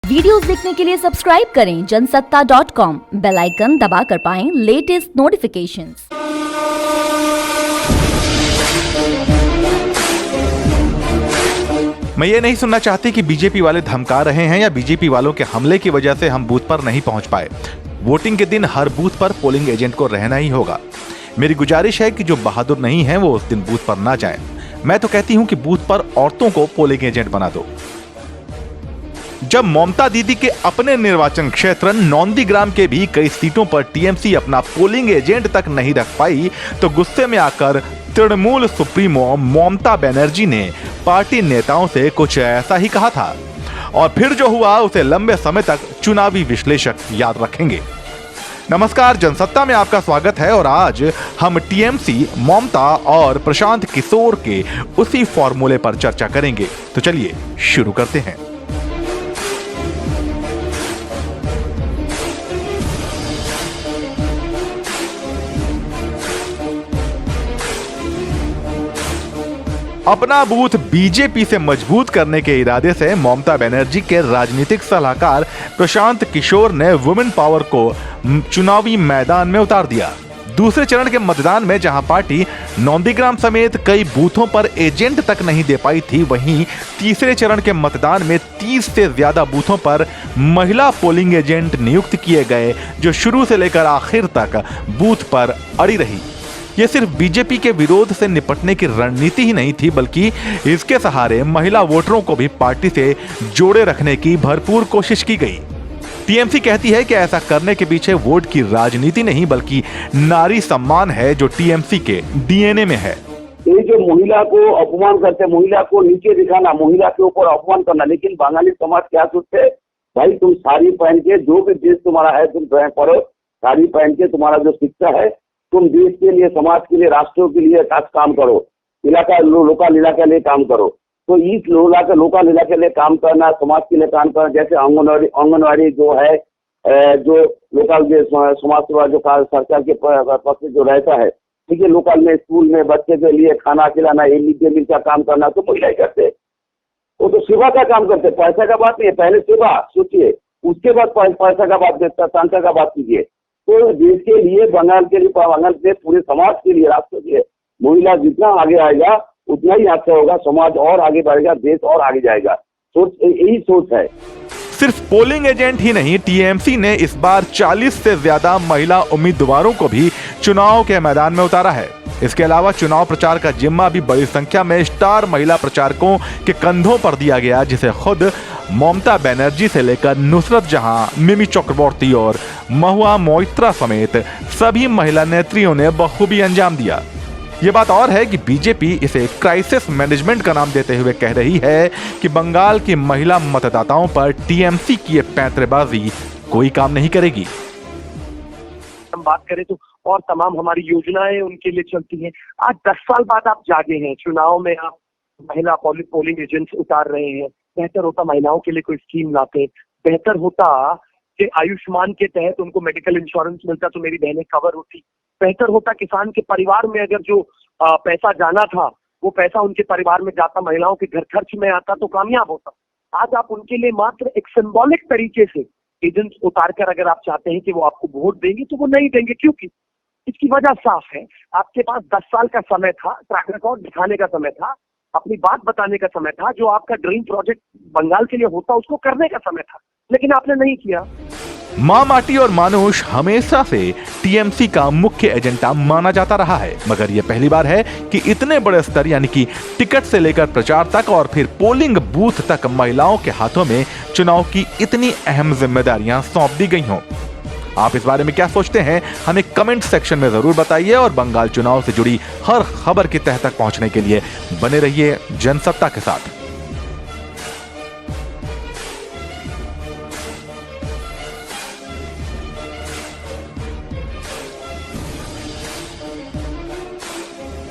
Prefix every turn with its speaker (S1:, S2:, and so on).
S1: Videos देखने के लिए सब्सक्राइब करें जनसत्ता.com, बेल आइकन दबाकर पाएं लेटेस्ट नोटिफिकेशंस।
S2: मैं ये नहीं सुनना चाहती कि बीजेपी वाले धमका रहे हैं या बीजेपी वालों के हमले की वजह से हम बूथ पर नहीं पहुंच पाए। वोटिंग के दिन हर बूथ पर पोलिंग एजेंट को रहना ही होगा। मेरी गुजारिश है कि जो बहादुर नहीं है वो उस दिन बूथ पर ना जाएं। मैं तो कहती हूं कि बूथ पर औरतों को पोलिंग एजेंट बना दो। जब ममता दीदी के अपने निर्वाचन क्षेत्र नौंदीग्राम के भी कई सीटों पर टीएमसी अपना पोलिंग एजेंट तक नहीं रख पाई तो गुस्से में आकर तृणमूल सुप्रीमो ममता बनर्जी ने पार्टी नेताओं से कुछ ऐसा ही कहा था और फिर जो हुआ उसे लंबे समय तक चुनावी विश्लेषक याद रखेंगे। नमस्कार, जनसत्ता में आपका स्वागत है और आज हम टीएमसी, ममता और प्रशांत किशोर के उसी फॉर्मूले पर चर्चा करेंगे। तो चलिए शुरू करते हैं। अपना बूथ बीजेपी से मजबूत करने के इरादे से ममता बनर्जी के राजनीतिक सलाहकार प्रशांत किशोर ने वुमेन पावर को चुनावी मैदान में उतार दिया। दूसरे चरण के मतदान में जहां पार्टी नौंदीग्राम समेत कई बूथों पर एजेंट तक नहीं दे पाई थी, वहीं तीसरे चरण के मतदान में 30 से ज्यादा बूथों पर महिला पोलिंग एजेंट नियुक्त किए गए, जो शुरू से लेकर आखिर तक बूथ पर अड़ी रही। ये सिर्फ बीजेपी के विरोध से निपटने की रणनीति ही नहीं थी, बल्कि इसके सहारे महिला वोटरों को भी पार्टी से जोड़े रखने की भरपूर कोशिश की गई। टीएमसी कहती है कि ऐसा करने के पीछे वोट की राजनीति नहीं बल्कि नारी सम्मान है, जो टीएमसी के डीएनए में है।
S3: ये जो महिला को अपमान करते, महिला को नीचे दिखाना, महिला के ऊपर अपमान करना, लेकिन बंगाली समाज क्या सोचते, भाई तुम साड़ी पहन के जो भी ड्रेस तुम्हारा है तुम पढ़ो, साड़ी पहन के तुम्हारा जो शिक्षा है तुम देश के लिए, समाज के लिए, राष्ट्रों के लिए काम करो, लोकल इलाका के लिए काम करो। तो इस लोकल इलाके के लिए काम करना, समाज के लिए काम करना, जैसे आंगनवाड़ी जो है, जो लोकल समाज सेवा जो सरकार के पक्ष जो रहता है, ठीक है, लोकल में स्कूल में बच्चे के लिए खाना खिलाना, मिड डे मील का काम करना, तो महिला करते। वो तो सेवा का काम करते, पैसा का बात नहीं है। पहले सेवा सोचिए, उसके बाद पैसा का बात, संख्या का बात कीजिए। तो देश के लिए, बंगाल के लिए, बंगाल के पूरे समाज के लिए, राष्ट्र के लिए महिला जितना आगे आएगा उतना ही अच्छा होगा, समाज और आगे बढ़ेगा, देश और आगे जाएगा। सोच, यही सोच है।
S2: सिर्फ पोलिंग एजेंट ही नहीं, टीएमसी ने इस बार 40 से ज्यादा महिला उम्मीदवारों को भी चुनाव के मैदान में उतारा है। इसके अलावा चुनाव प्रचार का जिम्मा भी बड़ी संख्या में स्टार महिला प्रचारकों के कंधों पर दिया गया, जिसे खुद ममता बनर्जी से लेकर नुसरत जहां, मिमी चक्रवर्ती और महुआ मोइत्रा समेत सभी महिला नेत्रियों ने बखूबी अंजाम दिया। ये बात और है कि बीजेपी इसे क्राइसिस मैनेजमेंट का नाम देते हुए कह रही है कि बंगाल की महिला मतदाताओं पर टीएमसी की ये पैंतरेबाजी कोई काम नहीं करेगी।
S4: हम बात करें तो और तमाम हमारी योजनाएं उनके लिए चलती हैं। आज 10 साल बाद आप जागे हैं, चुनाव में आप महिला पोलिंग एजेंट्स उतार रहे हैं। बेहतर होता महिलाओं के लिए कोई स्कीम लाते, बेहतर होता कि आयुष्मान के तहत उनको मेडिकल इंश्योरेंस मिलता तो मेरी बहनें कवर होती। बेहतर होता किसान के परिवार में अगर जो पैसा जाना था वो पैसा उनके परिवार में जाता, महिलाओं के घर खर्च में आता तो कामयाब होता। आज आप उनके लिए मात्र एक सिंबॉलिक तरीके से एजेंट्स उतार कर अगर आप चाहते हैं कि वो आपको वोट देंगे तो वो नहीं देंगे। क्योंकि इसकी वजह साफ है, आपके पास 10 साल का समय था, ट्रैक रिकॉर्ड दिखाने का समय था, अपनी बात बताने का समय था, जो आपका ड्रीम प्रोजेक्ट बंगाल के लिए होता उसको करने का समय था, लेकिन आपने नहीं किया।
S2: मां माटी और मानुष हमेशा से टीएमसी का मुख्य एजेंडा माना जाता रहा है, मगर यह पहली बार है कि इतने बड़े स्तर यानी कि टिकट से लेकर प्रचार तक और फिर पोलिंग बूथ तक महिलाओं के हाथों में चुनाव की इतनी अहम जिम्मेदारियां सौंप दी गई हों। आप इस बारे में क्या सोचते हैं, हमें कमेंट सेक्शन में जरूर बताइए और बंगाल चुनाव से जुड़ी हर खबर की तह तक पहुंचने के लिए बने रहिए जनसत्ता के साथ।